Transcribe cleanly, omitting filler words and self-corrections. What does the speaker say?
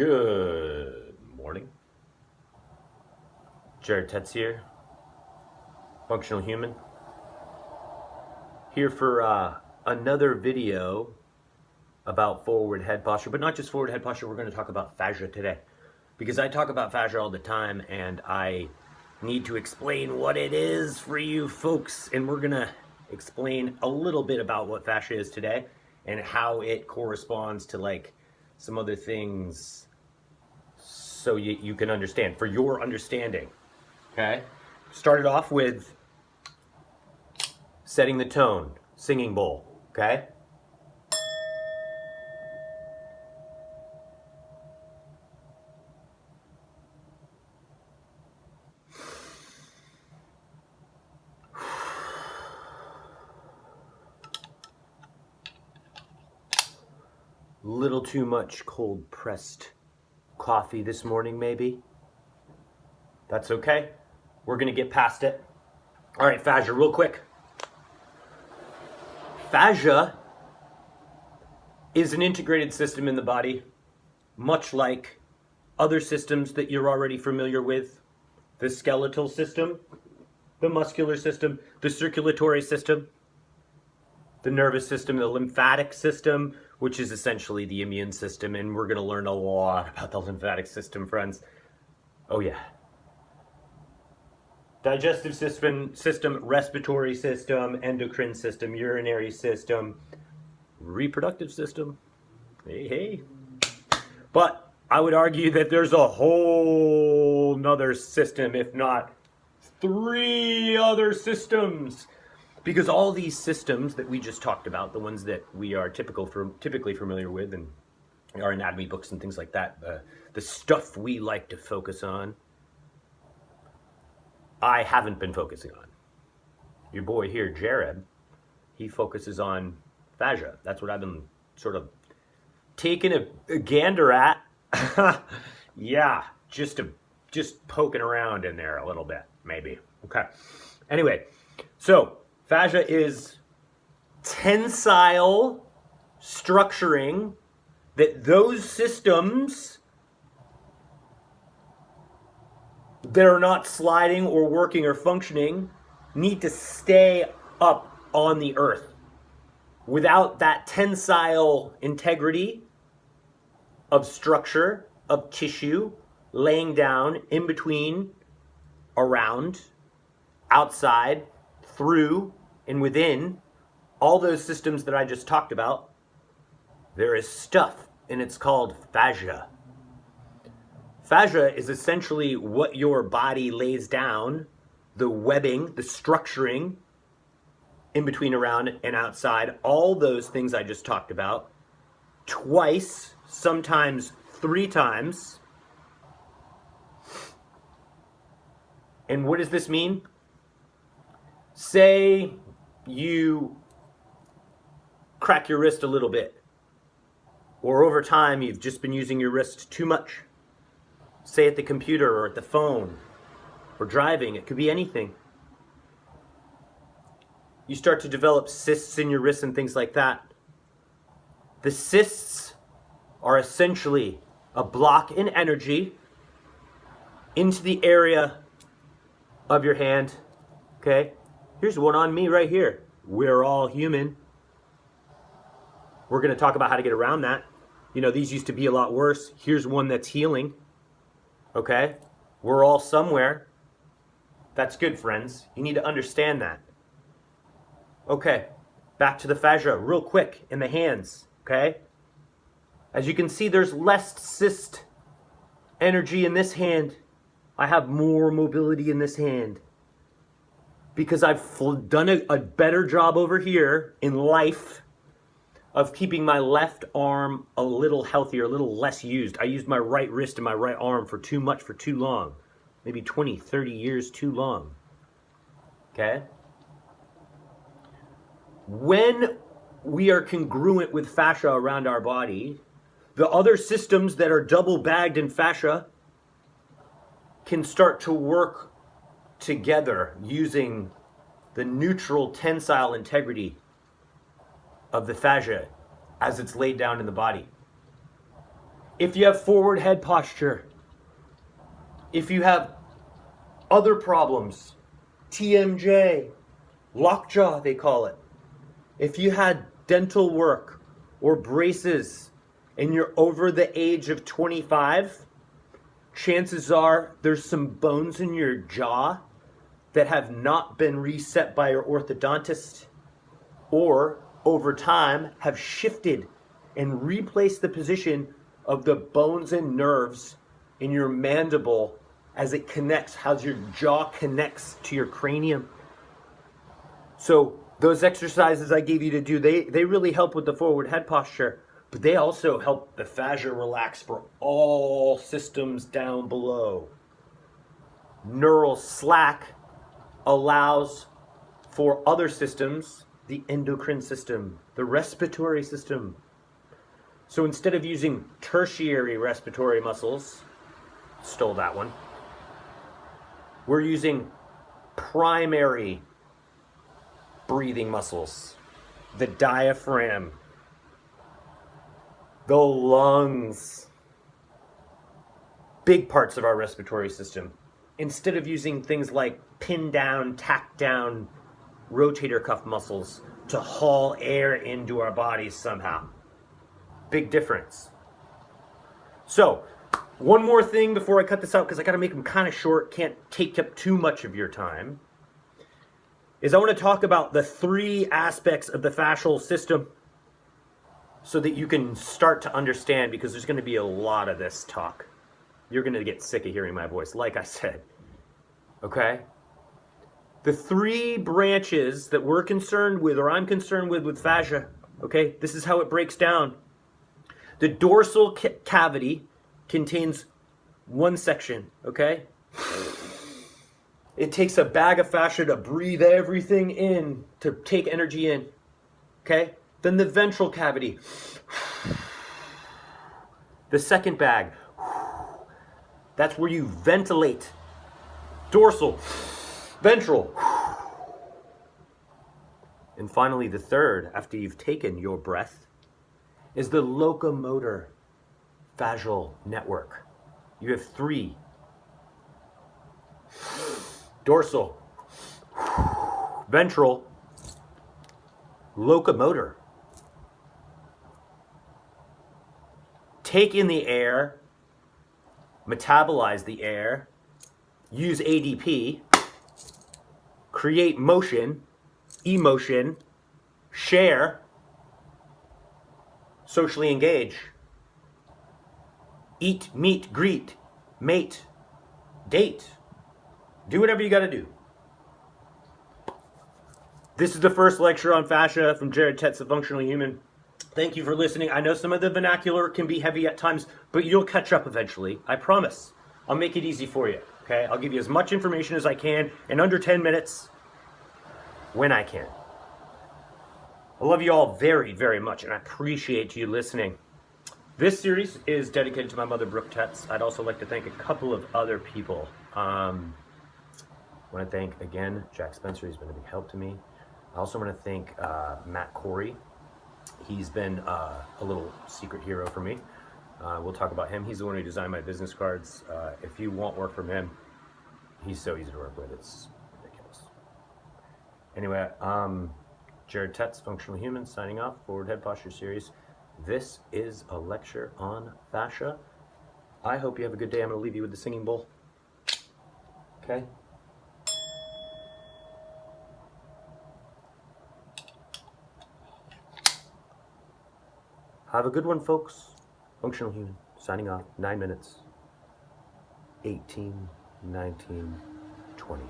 Good morning. Jared Tetz here, Functional Human, here for another video about forward head posture, but not just forward head posture. We're going to talk about fascia today, because I talk about fascia all the time and I need to explain what it is for you folks, and we're going to explain a little bit about what fascia is today and how it corresponds to like some other things, so you can understand, for your understanding. Okay? Started off with setting the tone, singing bowl. Okay? Little too much cold pressed coffee this morning, maybe. That's okay. We're gonna get past it. All right, fascia, real quick. Fascia is an integrated system in the body, much like other systems that you're already familiar with. The skeletal system, the muscular system, the circulatory system, the nervous system, the lymphatic system, which is essentially the immune system, and we're gonna learn a lot about the lymphatic system, friends. Oh yeah. Digestive system, respiratory system, endocrine system, urinary system, reproductive system. Hey. But I would argue that there's a whole nother system, if not 3 other systems. Because all these systems that we just talked about, the ones that we are typically familiar with in our anatomy books and things like that, the stuff we like to focus on, I haven't been focusing on. Your boy here, Jared, he focuses on fascia. That's what I've been sort of taking a gander at. Yeah, just poking around in there a little bit, maybe. Okay. Anyway, so fascia is tensile structuring that those systems that are not sliding or working or functioning need to stay up on the earth. Without that tensile integrity of structure, of tissue, laying down, in between, around, outside, through, and within, all those systems that I just talked about, there is stuff, and it's called fascia. Fascia is essentially what your body lays down, the webbing, the structuring, in between, around, and outside, all those things I just talked about, twice, sometimes 3 times. And what does this mean? Say you crack your wrist a little bit, or over time you've just been using your wrist too much. Say at the computer or at the phone or driving, it could be anything. You start to develop cysts in your wrists and things like that. The cysts are essentially a block in energy into the area of your hand. Okay? Here's one on me right here. We're all human. We're going to talk about how to get around that. You know, these used to be a lot worse. Here's one that's healing. Okay? We're all somewhere. That's good, friends. You need to understand that. Okay, back to the fascia real quick in the hands, okay? As you can see, there's less cyst energy in this hand. I have more mobility in this hand because I've done a better job over here in life of keeping my left arm a little healthier, a little less used. I used my right wrist and my right arm for too much for too long. Maybe 20, 30 years too long. Okay? When we are congruent with fascia around our body, the other systems that are double bagged in fascia can start to work together using the neutral tensile integrity of the fascia as it's laid down in the body. If you have forward head posture, if you have other problems, TMJ, lockjaw they call it, if you had dental work or braces and you're over the age of 25, chances are there's some bones in your jaw that have not been reset by your orthodontist, or over time have shifted and replaced the position of the bones and nerves in your mandible as it connects, how your jaw connects to your cranium. So those exercises I gave you to do, they really help with the forward head posture, but they also help the fascia relax for all systems down below. Neural slack allows for other systems, the endocrine system, the respiratory system. So instead of using tertiary respiratory muscles, stole that one, we're using primary breathing muscles, the diaphragm, the lungs, big parts of our respiratory system. Instead of using things like pin down, tack down, rotator cuff muscles to haul air into our bodies somehow. Big difference. So, one more thing before I cut this out, because I got to make them kind of short, can't take up too much of your time, is I want to talk about the 3 aspects of the fascial system so that you can start to understand, because there's going to be a lot of this talk. You're going to get sick of hearing my voice, like I said. Okay? The 3 branches that we're concerned with, or I'm concerned with fascia, okay? This is how it breaks down. The dorsal cavity contains one section, okay? It takes a bag of fascia to breathe everything in, to take energy in, okay? Then the ventral cavity. The second bag. That's where you ventilate. Dorsal, ventral. And finally, the third, after you've taken your breath, is the locomotor fascial network. You have 3. Dorsal, ventral, locomotor. Take in the air, metabolize the air, use ADP, create motion, emotion, share, socially engage, eat, meet, greet, mate, date. Do whatever you got to do. This is the first lecture on fascia from Jared Tetz, a Functional Human. Thank you for listening. I know some of the vernacular can be heavy at times, but you'll catch up eventually. I promise. I'll make it easy for you. Okay? I'll give you as much information as I can in under 10 minutes when I can. I love you all very, very much, and I appreciate you listening. This series is dedicated to my mother, Brooke Tetz. I'd also like to thank a couple of other people. I want to thank, again, Jack Spencer. He's been a big help to me. I also want to thank Matt Corey. He's been a little secret hero for me. We'll talk about him. He's the one who designed my business cards. If you want work from him, he's so easy to work with. It's ridiculous. Anyway, Jared Tetz, Functional Human, signing off. Forward Head Posture Series. This is a lecture on fascia. I hope you have a good day. I'm going to leave you with the singing bowl. Okay? Have a good one, folks. Functional Human, signing off. 9 minutes. 18, 19, 20.